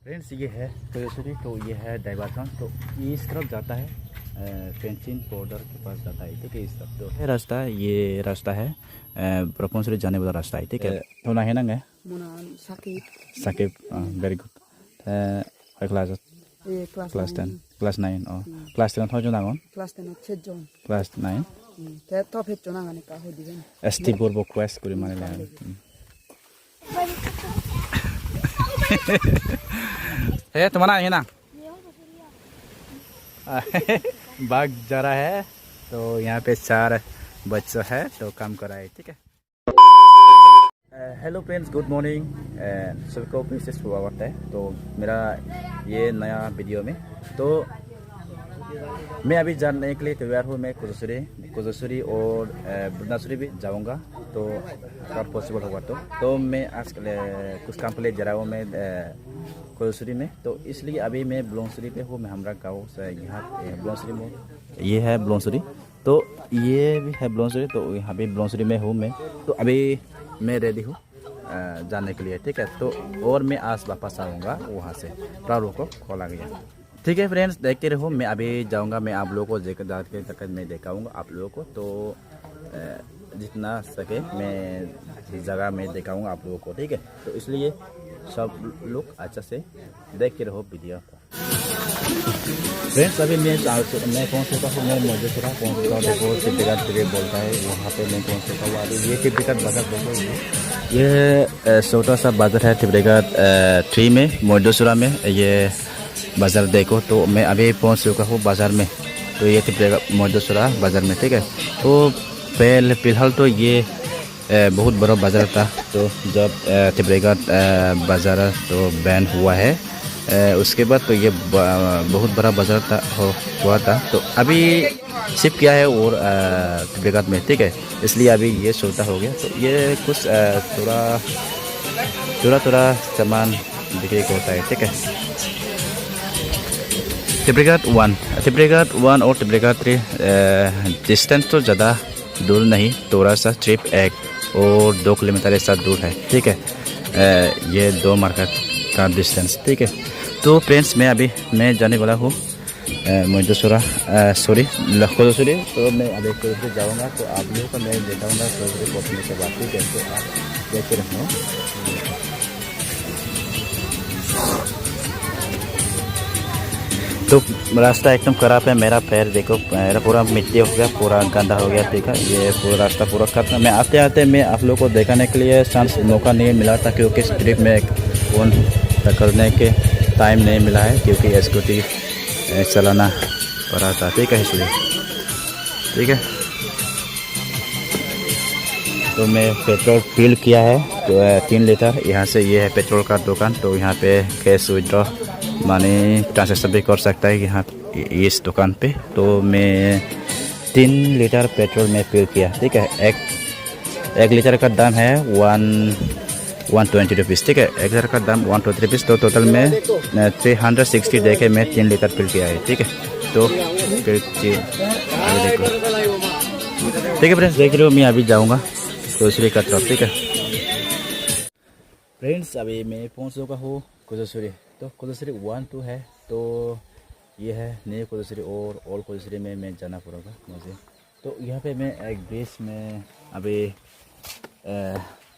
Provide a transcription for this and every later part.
Friends ये है कोयोसरी, तो ये है डाइवर्जन, तो ये इस तरफ जाता है फेंसिंग बॉर्डर के पास जाता है। ठीक है, इस तरफ तो है रास्ता, ये रास्ता है प्रपोंसरी जाने वाला रास्ता है। ठीक है, तो ना है ना sakit Sakib very good class kelas class 9 class 10 था जो ना kelas 10 sejon class 9 te top het jona ngani ka ho diben ST board क्वेस्ट करी माने ले है तुम्हारा है ना बाग जा रहा है, तो यहाँ पे 4 बच्चा है तो काम कर रहा है। ठीक है, हेलो फ्रेंड्स, गुड मॉर्निंग, सभी को फिर से स्वागत है तो मेरा ये नया वीडियो में। तो मैं अभी जानने के लिए तैयार हूँ, मैं कुजसूरी और बुनासुरी भी जाऊँगा, तो अगर पॉसिबल होगा तो मैं आज कुछ काम के लिए जा रहा हूँ मैं कुजसूरी में। तो इसलिए अभी मैं ब्लोंसरी पे हूँ, मैं हमारा गाँव से यहाँ ब्लोंसरी में, ये है ब्लोंसरी, तो ये भी है ब्लोंसरी, तो यहाँ भी ब्लोंसरी में हूँ मैं। तो अभी मैं रेडी हूँ जाने के लिए। ठीक है, तो और मैं आज वापस आऊँगा वहाँ से, प्रारू को खोला गया। ठीक है फ्रेंड्स, देखते रहो, मैं अभी जाऊंगा, मैं आप लोगों को जाके तक मैं दिखाऊंगा आप लोगों को, तो जितना सके मैं इस जगह में दिखाऊंगा आप लोगों को। ठीक है, तो इसलिए सब लोग अच्छा से देखते रहो वीडियो को। फ्रेंड्स अभी मैं पहुँच चुका हूँ, मैं मौजूद थोड़ा पहुँच चुका हूँ, देखो टिकट बोलता है वहाँ पे मैं पहुँच चुका हूँ। अभी ये टिकट बाजार देखो, ये छोटा सा बाजार है टिकट 3 में मोजोसुरा में, ये बाज़ार देखो। तो मैं अभी पहुंच चुका हूँ बाज़ार में, तो ये मोजोसुरा बाज़ार में। ठीक है, तो फिलहाल तो ये बहुत बड़ा बाज़ार था, तो जब तिब्रेगत बाज़ार तो बैन हुआ है, उसके बाद तो ये बहुत बड़ा बाज़ार था हुआ था, तो अभी शिफ्ट किया है और तिब्रेगत में। ठीक है, इसलिए अभी ये छोटा हो गया, तो ये कुछ थोड़ा सामान बिक्री होता है। ठीक है, तिब्रेगत 1 और तिब्रेगत 3 डिस्टेंस तो ज़्यादा दूर नहीं, थोड़ा सा ट्रिप 1 और 2 किलोमीटर ऐसा दूर है। ठीक है, ये 2 मार्केट का डिस्टेंस। ठीक है, तो फ्रेंड्स मैं जाने वाला हूँ मोजोसुरा कोजसूरी, तो मैं अभी कोजसूरी जाऊँगा, तो आप लोगों को मैं दिखाऊँगा कोजसूरी पहुँचने के बाद। ठीक है, तो आप देखते रहो। तो रास्ता एकदम खराब है, मेरा पैर देखो, मेरा पूरा मिट्टी हो गया, पूरा गंदा हो गया। ठीक है, ये पूरा रास्ता पूरा खत्म। मैं आते मैं आप लोगों को दिखाने के लिए चांस मौका नहीं मिला था, क्योंकि ट्रिप में फ़ोन करने के टाइम नहीं मिला है, क्योंकि स्कूटी चलाना पड़ा था। ठीक है, इसलिए ठीक है, तो मैं पेट्रोल फिल किया है, तो 3 लीटर यहाँ से। ये है पेट्रोल का दुकान, तो यहाँ पे कैश विड्रॉ मानी ट्रांजेक्शन भी कर सकता है यहाँ इस दुकान पे। तो मैं 3 लीटर पेट्रोल में फिल किया। ठीक है, एक लीटर का दाम है 120 रुपीज़। ठीक है, 1 लीटर का दाम 120 रुपीज़, तो टोटल में 360 दे के मैं 3 लीटर फिल किया है। ठीक है, तो फिर देखो। ठीक है फ्रेंड्स, देख रहे हो, मैं अभी जाऊँगा कोजसूरी का तरफ। ठीक है फ्रेंड्स, अभी मैं पहुँच चुका हूँ कोजसूरी, तो कोजसूरी 1-2 है, तो ये है न्यू कोजसूरी और ओल्ड कोजसूरी में मैं जाना पड़ेगा मुझे। तो यहाँ पे मैं एक ब्रिज में अभी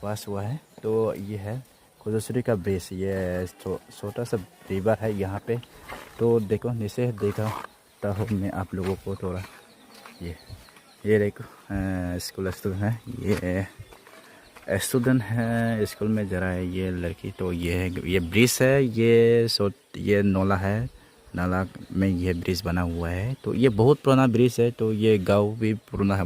पास हुआ है, तो ये है कोजसूरी का ब्रिज, ये छोटा सा रिवर है यहाँ पे। तो देखो नीचे देखा हूँ मैं आप लोगों को थोड़ा, ये देखो स्कूल है, ये स्टूडेंट है, स्कूल में जा रहा है ये लड़की। तो ये ब्रिज है, ये नाला है, नाला में ये ब्रिज बना हुआ है। तो ये बहुत पुराना ब्रिज है, तो ये गांव भी पुराना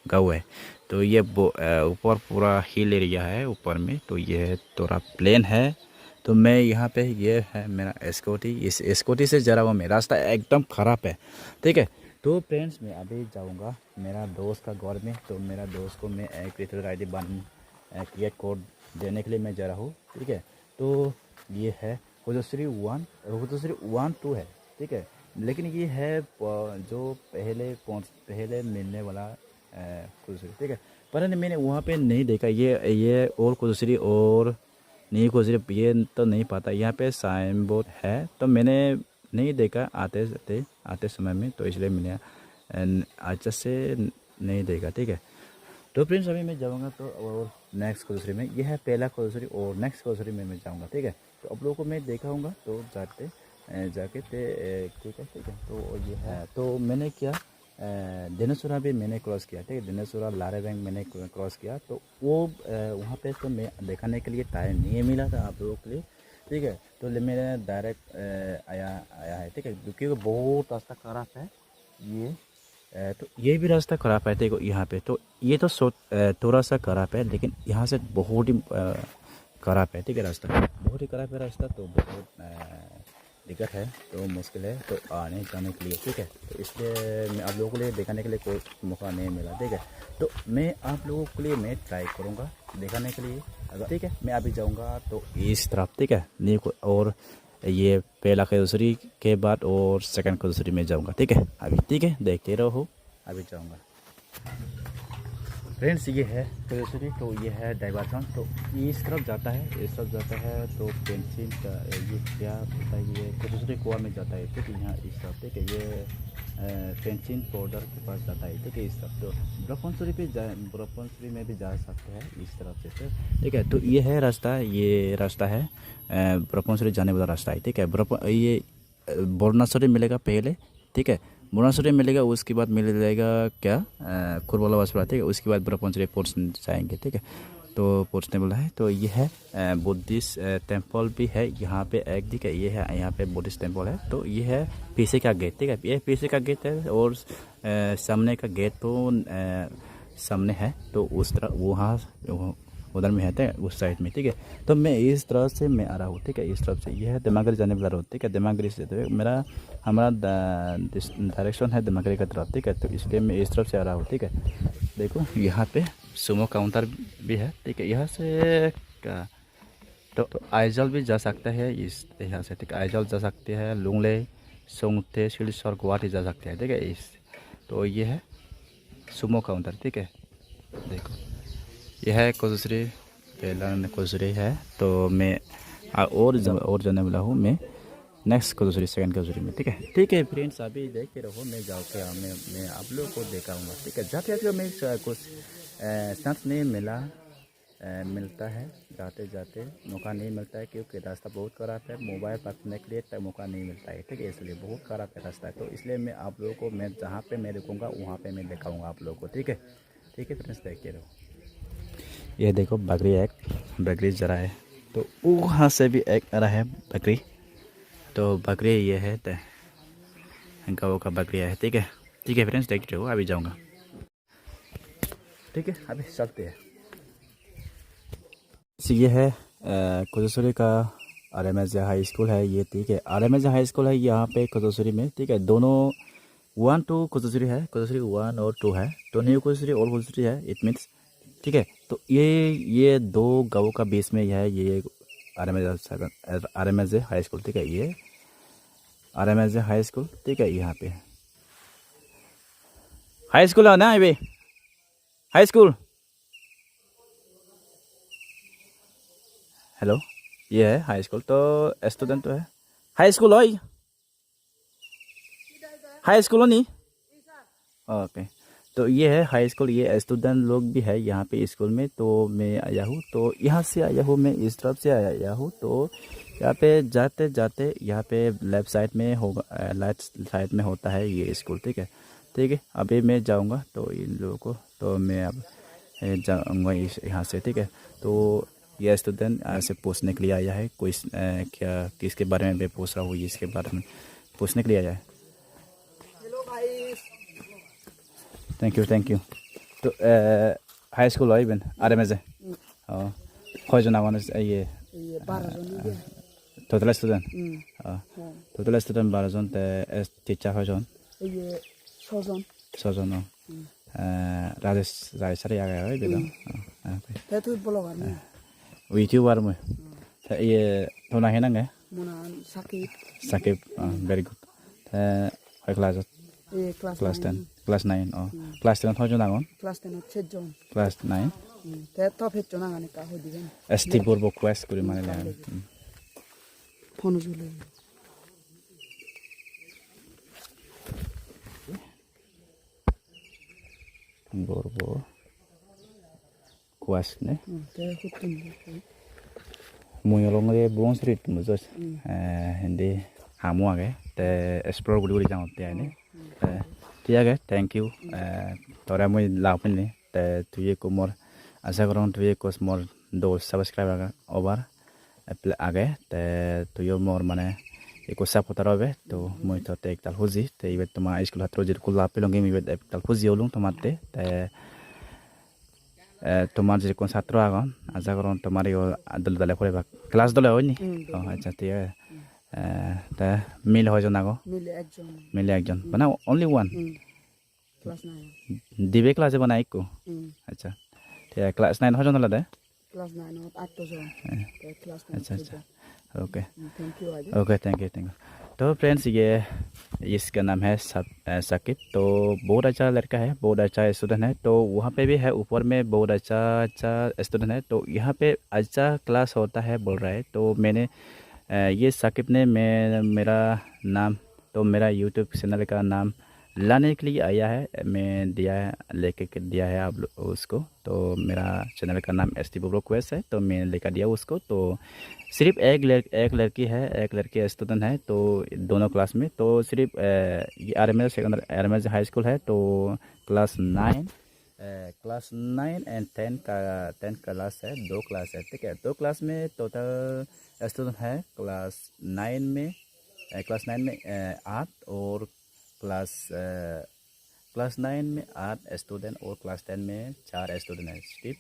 गांव है। तो ये ऊपर पूरा हिल एरिया है ऊपर में, तो ये थोड़ा प्लेन है। तो मैं यहाँ पे, ये है मेरा स्कूटी, इस स्कूटी से जा रहा हूँ मैं, रास्ता एकदम ख़राब है। ठीक है, तो फ्रेंड्स मैं अभी जाऊँगा मेरा दोस्त का घर में, तो मेरा दोस्त को मैं एक litre I D create code देने के लिए मैं जा रहा हूँ। ठीक है, तो ये है कोजसूरी 1-2 है। ठीक है, लेकिन ये है जो पहले मिलने वाला कोजसूरी। ठीक है, पर मैंने वहाँ पे नहीं देखा, ये और कोजसूरी और न्यू कोजरी ये तो नहीं पता, यहाँ पे साइन बोर्ड है तो मैंने नहीं देखा आते समय में, तो इसलिए मैंने अच्छा से नहीं देखा, ठीक है। तो फ्रेंड्स अभी मैं जाऊँगा तो और नेक्स्ट कोजरी में, यह है पहला कोजरी और नेक्स्ट कोजरी में मैं जाऊँगा, ठीक है। तो आप लोगों को मैं देखाऊँगा तो जाके ठीक है। तो ये है, तो मैंने क्या दिनेश्वरा भी मैंने क्रॉस किया, ठीक है। दिनेश्वरा लारे बैंक मैंने क्रॉस किया, तो वो वहाँ पे तो मैं दिखाने के लिए टाइम नहीं मिला था आप लोगों के लिए, ठीक है। तो मैंने डायरेक्ट आया है, ठीक है, क्योंकि बहुत रास्ता खराब है ये। तो ये भी रास्ता ख़राब है, देखो यहाँ पे तो ये तो थोड़ा सा ख़राब है, लेकिन यहाँ से बहुत ही ख़राब है, ठीक है। रास्ता बहुत ही ख़राब है रास्ता, तो बहुत दिक्कत है, तो मुश्किल है तो आने जाने के लिए, ठीक है। तो इसलिए मैं आप लोगों के लिए दिखाने के लिए कोई मौका नहीं मिला, ठीक है। तो मैं आप लोगों के लिए मैं ट्राई करूँगा दिखाने के लिए, अगर ठीक है। मैं अभी जाऊँगा तो इस तरफ, ठीक है, नहीं और ये पहला खजूरी के बाद और सेकंड खजूरी में जाऊंगा, ठीक है। अभी ठीक है, देखते रहो, अभी जाऊंगा। फ्रेंड्स ये है खजूरी, तो ये है डाइवर्सन, तो इस तरफ जाता है, इस तरफ जाता है, तो पेंसिल का ये क्या होता है, ये खजूरी कुआ में जाता है, ठीक है। यहाँ इस तरफ, ठीक है, ये फेंसिंग बॉर्डर के पास जाता है, ठीक है, इस तरफ। तो ब्रह्मपुरी में भी जा सकते हैं इस तरफ से, ठीक है। तो ये है रास्ता, ये रास्ता है ब्रह्मपुरी जाने वाला रास्ता है, ठीक है। ये बोरनासरी मिलेगा पहले, ठीक है, बोरनासरी मिलेगा, उसके बाद मिल जाएगा क्या खुरवाला वासपड़ा, ठीक है। उसके बाद ब्रह्मपुरी पोर्ट्स जाएंगे, ठीक है। तो पहुँचने वाला है, तो ये है बुद्धिस्ट टेम्पल भी है यहाँ पे एक, ठीक है। ये है यहाँ पे बुद्धिस्ट टेम्पल है, तो ये है पीछे का गेट, ठीक है। ये पीछे का गेट है, और सामने का गेट तो सामने है, तो उस तरह वहाँ उधर में है उस साइड में, ठीक है। तो मैं इस तरह से मैं आ रहा हूँ, ठीक है, इस तरफ से। ये है दिमागरी जाने वाला रोड, ठीक है, दिमागरी से, तो हमारा डायरेक्शन है दिमागरी का तरफ, ठीक है। तो इसलिए मैं इस तरफ से आ रहा हूँ, ठीक है। देखो यहाँ पे सुमो काउंटर भी है, ठीक है। यहाँ से तो आइजल भी जा सकता है इस यहाँ से, ठीक है। आइजल जा सकते हैं, लुंगले, सोंगते, सिलचर, गुवाहाटी जा सकते हैं, ठीक है। इस तो ये है सुमो काउंटर, ठीक है। देखो यह है कोजरी, पहला कोजरी है, तो मैं और जाने वाला हूँ मैं नेक्स्ट कोजरी, सेकंड कोजरी में, ठीक है। ठीक है फ्रेंड्स, अभी देखते रहो, मैं जाओ के मैं आप लोगों को दिखाऊंगा, ठीक है। जाते जाते मैं कुछ चांस नहीं मिलता है, जाते जाते मौका नहीं मिलता है, क्योंकि रास्ता बहुत ख़राब है, मोबाइल पकड़ने के लिए तक मौका नहीं मिलता है, ठीक है। इसलिए बहुत ख़राब है रास्ता, तो इसलिए मैं आप लोगों को मैं जहाँ पे मैं रुकूँगा वहाँ पे मैं दिखाऊँगा आप लोगों को, ठीक है। ठीक है फ्रेंड्स, देखते रहो। ये देखो बकरी जरा है, तो वहाँ से भी एक आ रहा है बकरी, तो बकरी ये है गाँव का बकरी है, ठीक है। ठीक है फ्रेंड्स, देखते रहो, अभी जाऊँगा, ठीक है, अभी चलते हैं। ये है कोजसरी का RMS हाई स्कूल है ये, ठीक है। RMS हाई स्कूल है यहाँ पे कोजसरी में, ठीक है। दोनों 1 2 कोजसरी है, कोजसरी 1 और 2 है, तो न्यू कोजसरी और कोजसरी है, इट मीन्स, ठीक है। तो ये दो गाँव का बीच में है ये RMS हाई स्कूल, ठीक है। ये RMS हाई स्कूल, ठीक है। यहाँ पे हाई स्कूल है ना, ये हाई स्कूल, हेलो, ये है हाई स्कूल, तो स्टूडेंट तो है हाई स्कूल है, हाई स्कूल नहीं, ओके। तो ये है हाई स्कूल, ये स्टूडेंट लोग भी है यहाँ पे स्कूल में, तो मैं आया हूँ, तो यहाँ से आया हूँ, मैं इस तरफ से आया हूँ। तो यहाँ पे जाते जाते यहाँ पे लेफ्ट साइड में होगा, लेफ्ट साइड में होता है ये स्कूल, ठीक है। ठीक है, अभी मैं जाऊँगा तो इन लोगों को, तो मैं अब जाऊँगा यहाँ से, ठीक है। तो यह स्टूडेंट से पूछने के लिए आया है, कोई क्या किसके बारे में मैं पूछ रहा हूँ, इसके बारे में पूछने के लिए आया है। Thank you. तो हाई स्कुल है इभेन RMS कयजना ये 12 टोटल स्टूडेंट 12 জন, টিচার কয়জন? 6 জন। রাজেশ সারি আগে হয় বেদম ইউটিউবার মই ইয়ে তোনা হেনাঙ্গে সাকিব ভেরি গুড কয় ক্লাসত? ক্লাস 10 ক্লাস 9 ক্লাস 10 কয়জন আগন? Class 9 대답했죠 나가니까 어디든 ST Borbo Quest 그리 말해. 번호 줄래. Borbo Quest 네. 대호뜬. Muyolongre Bronze Street muzos. Hindi hamu age te explore guri jang hote ane. Tiya ge thank you. Tora mui lapin ne te tuye ko mor asa karon tuye ko mor do subscriber over age te tuyo mor mane eko support robe to mui to tek tal hoji te ibet toma school hatro jir kul lapilong mi ibet tal hoji olung tomate te তোমার যে কোন ছাত্র আগন আশা করুন তোমার দলে দলে করে class দলে হয়নি আচ্ছা ঠিক আছে তা মিল হয়জন আগো মিলে একজন মানে অনলি ওয়ান ক্লাস 9 দিবে ক্লাসে বানাই কো আচ্ছা ঠিক আছে ক্লাস 9 হয়জন দলে ক্লাস 9 8 জন ক্লাস 9 अच्छा अच्छा ओके थैंक यू आदि ओके थैंक यू तो फ्रेंड्स ये इसका नाम है साकिब तो बहुत अच्छा लड़का है बहुत अच्छा स्टूडेंट है तो वहाँ पे भी है ऊपर में बहुत अच्छा स्टूडेंट है तो यहाँ पे अच्छा क्लास होता है बोल रहा है तो मैंने ये साकिब ने मेरा नाम तो मेरा यूट्यूब चैनल का नाम लाने के लिए आया है मैं लेके दिया है आप उसको तो मेरा चैनल का नाम ST Borbo Quest है तो मैंने लेकर दिया उसको तो सिर्फ एक लड़की है एक लड़की स्टूडेंट है तो दोनों क्लास में तो सिर्फ ये RMS हाई स्कूल है तो क्लास 9 एंड 10 क्लास है 2 क्लास है ठीक है 2 क्लास में टोटल स्टूडेंट है क्लास 9 में 8 और क्लास 9 में 8 स्टूडेंट और क्लास 10 में 4 स्टूडेंट है सिर्फ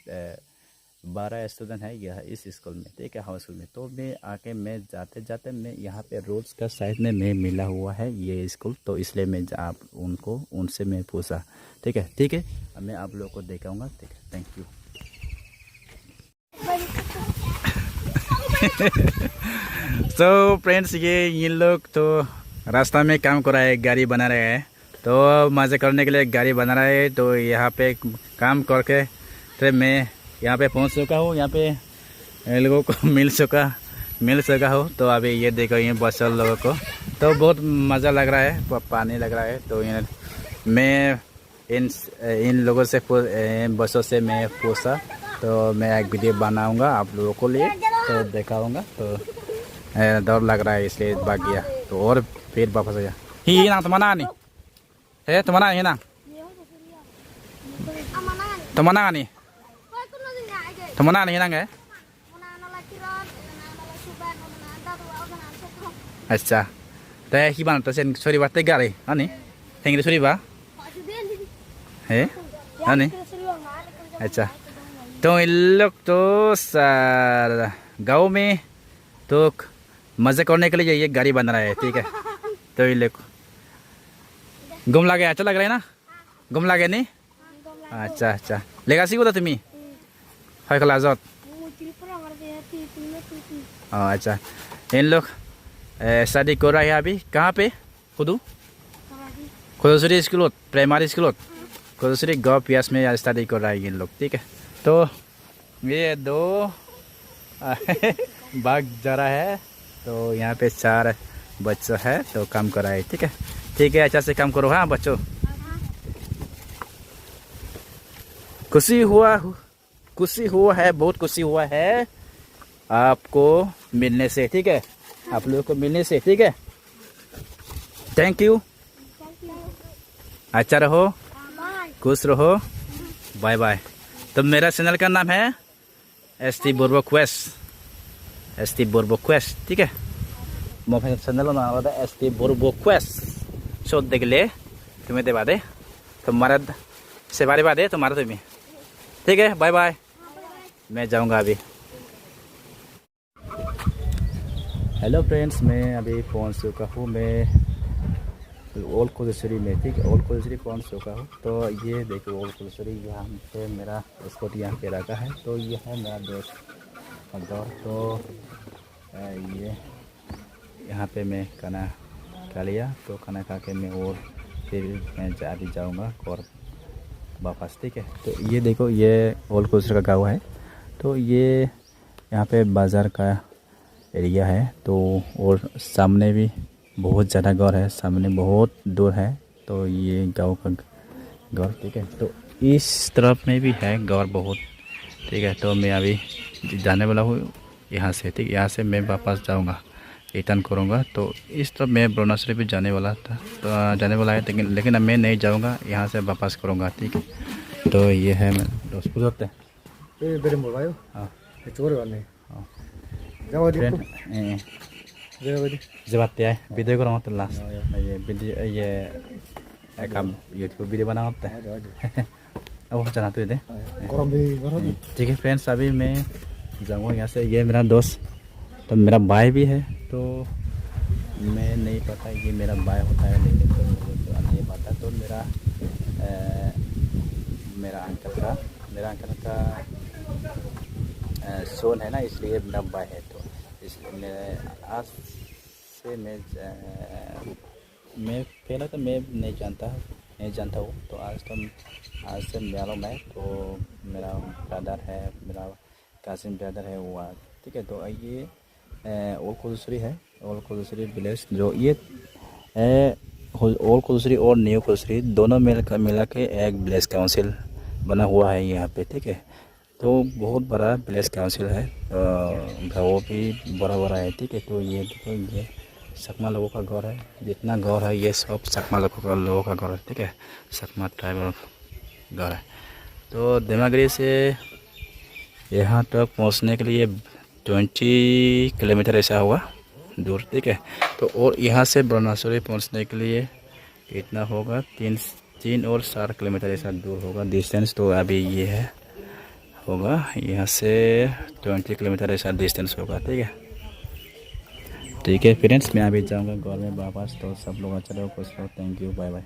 12 स्टूडेंट है यह इस स्कूल में ठीक है हाउस स्कूल में तो मैं आके मैं जाते मैं यहाँ पे रोड्स का साइड में मैं मिला हुआ है ये स्कूल तो इसलिए मैं आप उनसे मैं पूछा ठीक है मैं आप लोगों को दिखाऊंगा ठीक है थैंक यू तो फ्रेंड्स ये इन लोग तो रास्ता में काम कर रहा है गाड़ी बना रहे हैं तो मज़े करने के लिए गाड़ी बना रहा है तो यहाँ पे काम करके फिर मैं यहाँ पे पहुँच चुका हूँ यहाँ पे लोगों को मिल चुका हूँ तो अभी ये देखो ये बस लोगों को तो बहुत मज़ा लग रहा है पानी लग रहा है तो मैं इन लोगों से बसों से मैं पूछा तो मैं एक वीडियो बनाऊँगा आप लोगों को लिए तो दिखाऊँगा तो डर लग रहा है इसलिए भाग गया तो और फिर वापस आया ही ना तुम्हारा नहीं है तुम्हारा ही ना तुम्हारा नहीं नहीं है अच्छा तो ही बात तो सेन सॉरी बात गाड़ी आनी थैंक सॉरी बा है आनी अच्छा तो इन लोग तो गाँव में तो मज़े करने के लिए ये गाड़ी बन रहा है ठीक है तो ये लोग गुम लगे अच्छा लग रहा है ना गुम लगे नहीं अच्छा लेगा सी बोला तुम्हें हाई क्लासत अच्छा इन लोग स्टडी कर रहा है अभी कहाँ पे खुदूसरी स्कूल प्राइमरी स्कूल खुदूसरी गाँव पियास में स्टडी कर रहा है इन लोग ठीक है तो ये 2 भाग जा रहा है तो यहाँ पे 4 बच्चा है तो काम कर रहा है ठीक है अच्छा से काम करो हाँ बच्चों खुशी हुआ है बहुत खुशी हुआ है आपको मिलने से ठीक है आप लोगों को मिलने से ठीक है थैंक यू अच्छा रहो खुश रहो बाय बाय तो मेरा चैनल का नाम है ST Borbo Quest ठीक है मोबाइल चैनल नाम है ST Borbo Quest शो देख ले तुम्हें दे बादे तुम्हारा से बारे बादे तुम्हारा तुम्हें ठीक है बाय बाय मैं जाऊंगा अभी हेलो फ्रेंड्स मैं अभी पहुंच चुका हूँ मैं ओल्ड खुदूसरी में ठीक है ओल्ड खुदूसरी पहुंच चुका हूँ तो ये देखो ओल्ड खुदूसरी यहाँ पे मेरा स्पॉट यहाँ पे रखा है तो ये है मेरा दोस्त और तो ये यहाँ पे मैं खाना खा लिया तो खाना खा के मैं और फिर मैं अभी जाऊँगा और वापस, ठीक है। तो ये देखो, ये ओल्ड कोचर का गाँव है। तो ये यहाँ पे बाज़ार का एरिया है। तो और सामने भी बहुत ज़्यादा घर है, सामने बहुत दूर है। तो ये गाँव का घर, ठीक है। तो इस तरफ में भी है घर बहुत, ठीक है। तो मैं अभी जाने वाला हूँ यहाँ से, ठीक। यहाँ से मैं वापस जाऊँगा, रिटर्न करूँगा। तो इस तरफ मैं ब्रोनासरी भी जाने वाला था, तो जाने वाला है, लेकिन अब मैं नहीं जाऊँगा, यहाँ से वापस करूँगा, ठीक है। तो ये है मैं दोस्त होते हैं। ये बेरे मोबाइल हाँ चोर वाले हाँ जाओ फ्रेंड देखो जब है वीडियो को तो लास्ट ये वीडियो ये काम यूट्यूब वीडियो बना होता है। अब चला तो दे, गरम भी गरम ठीक है। फ्रेंड्स अभी मैं जाऊँगा यहाँ से। ये मेरा दोस्त, तो मेरा भाई भी है। तो मैं नहीं पता ये मेरा भाई होता है, लेकिन तो मुझे तो नहीं पता। तो मेरा अंकल का सोन है ना, इसलिए मेरा भाई है। तो इसलिए मैं आज से मैं पहले तो मैं नहीं जानता हूँ। तो आज से मालूम है। तो मेरा ब्रदर है, मेरा कजिन ब्रदर है वो, ठीक है। तो ये ओल्ड कोदूसरी है, ओल्ड कोदूसरी विलेज। जो ये ओल्ड कोदूसरी और न्यू कोदूसरी दोनों मिला के एक विलेज काउंसिल बना हुआ है यहाँ पे, ठीक है। तो बहुत बड़ा विलेज काउंसिल है, वो भी बड़ा है, ठीक है। तो ये देखो, ये सकमा लोगों का घर है। जितना घर है ये सब सकमा लोगों का घर है, ठीक है। सकमा ट्राइबल घर है। तो देमागरी से यहाँ तक पहुँचने के लिए 20 किलोमीटर ऐसा हुआ दूर, ठीक है। तो और यहाँ से ब्रोनासरी पहुँचने के लिए कितना होगा, 3 और 4 किलोमीटर ऐसा दूर होगा डिस्टेंस। तो अभी ये है होगा यहाँ से 20 किलोमीटर ऐसा डिस्टेंस होगा, ठीक है फ्रेंड्स। मैं अभी जाऊँगा घर में वापस। तो सब लोग अच्छा रहो, खुश रहो, थैंक यू, बाय बाय।